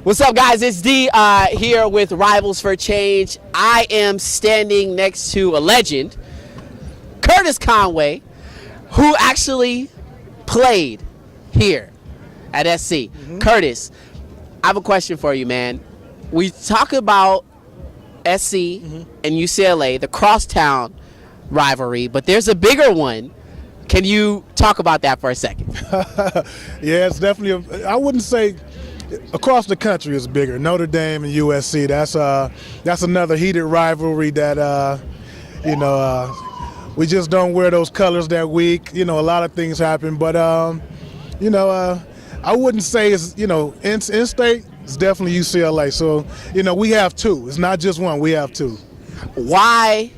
What's up, guys? It's D here with Rivals for Change. I am standing next to a legend, Curtis Conway, who actually played here at SC. Curtis, I have a question for you, man. We talk about SC and UCLA, the crosstown rivalry, but there's a bigger one. Can you talk about that for a second? Yeah, it's definitely, I wouldn't say across the country is bigger. Notre Dame and USC, that's another heated rivalry that, we just don't wear those colors that week. A lot of things happen, but, I wouldn't say it's, in-state, it's definitely UCLA. So, we have two. It's not just one, we have two. Why?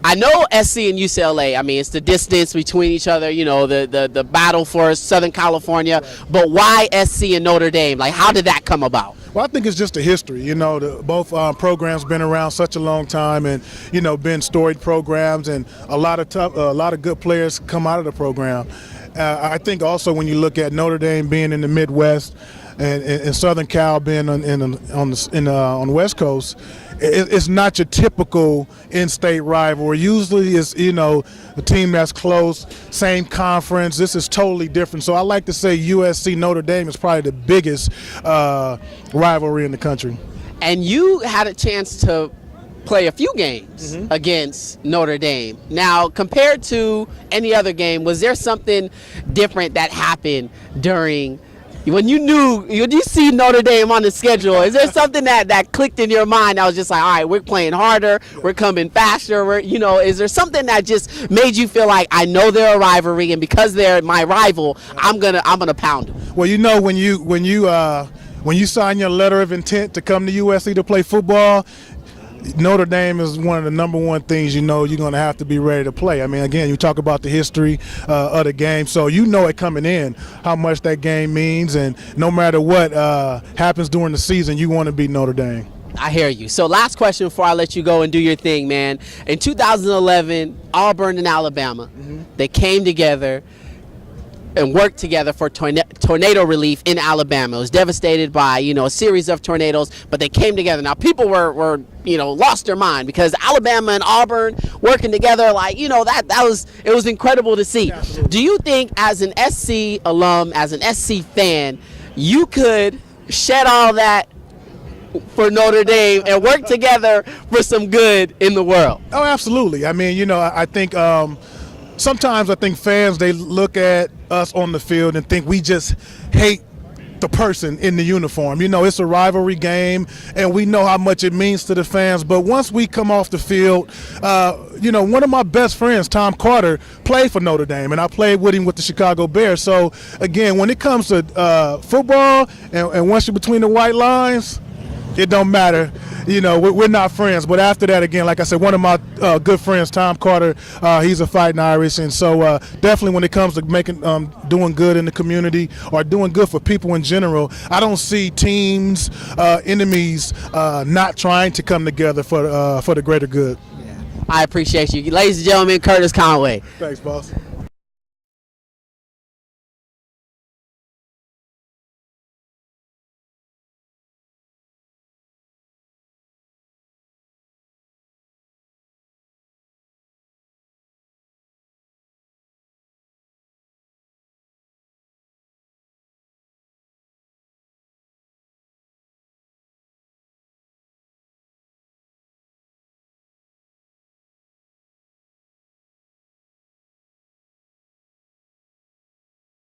I know SC and UCLA, I mean, it's the distance between each other, the battle for Southern California, but why SC and Notre Dame? Like, how did that come about? Well, I think it's just a history. Both programs been around such a long time, and been storied programs, and a lot of good players come out of the program. I think also when you look at Notre Dame being in the Midwest and Southern Cal being on the West Coast, it's not your typical in-state rivalry. Usually it's, a team that's close, same conference. This is totally different. So I like to say USC Notre Dame is probably the biggest rivalry in the country. And you had a chance to play a few games against Notre Dame. Now, compared to any other game, was there something different that happened during when you see Notre Dame on the schedule? Is there something that clicked in your mind? I was just like, all right, we're playing harder, we're coming faster. Is there something that just made you feel like, I know they're a rivalry, and because they're my rival, I'm gonna pound them? Well, when you sign your letter of intent to come to USC to play football, Notre Dame is one of the number one things you're going to have to be ready to play. I mean, again, you talk about the history of the game, so it coming in how much that game means, and no matter what happens during the season, you want to beat Notre Dame. I hear you. So last question before I let you go and do your thing, man. In 2011, Auburn and Alabama, they came together and worked together for tornado relief in Alabama. It was devastated by, a series of tornadoes, but they came together. Now, people were lost their mind because Alabama and Auburn working together, it was incredible to see. Absolutely. Do you think, as an SC alum, as an SC fan, you could shed all that for Notre Dame and work together for some good in the world? Oh, absolutely. I mean, I think sometimes I think fans, they look at us on the field and think we just hate the person in the uniform. It's a rivalry game, and we know how much it means to the fans. But once we come off the field, one of my best friends, Tom Carter, played for Notre Dame, and I played with him with the Chicago Bears. So, again, when it comes to football, and once you're between the white lines, it don't matter. We're not friends. But after that, again, like I said, one of my good friends, Tom Carter, he's a fighting Irish. And so definitely when it comes to doing good in the community or doing good for people in general, I don't see teams, enemies not trying to come together for the greater good. I appreciate you. Ladies and gentlemen, Curtis Conway. Thanks, boss.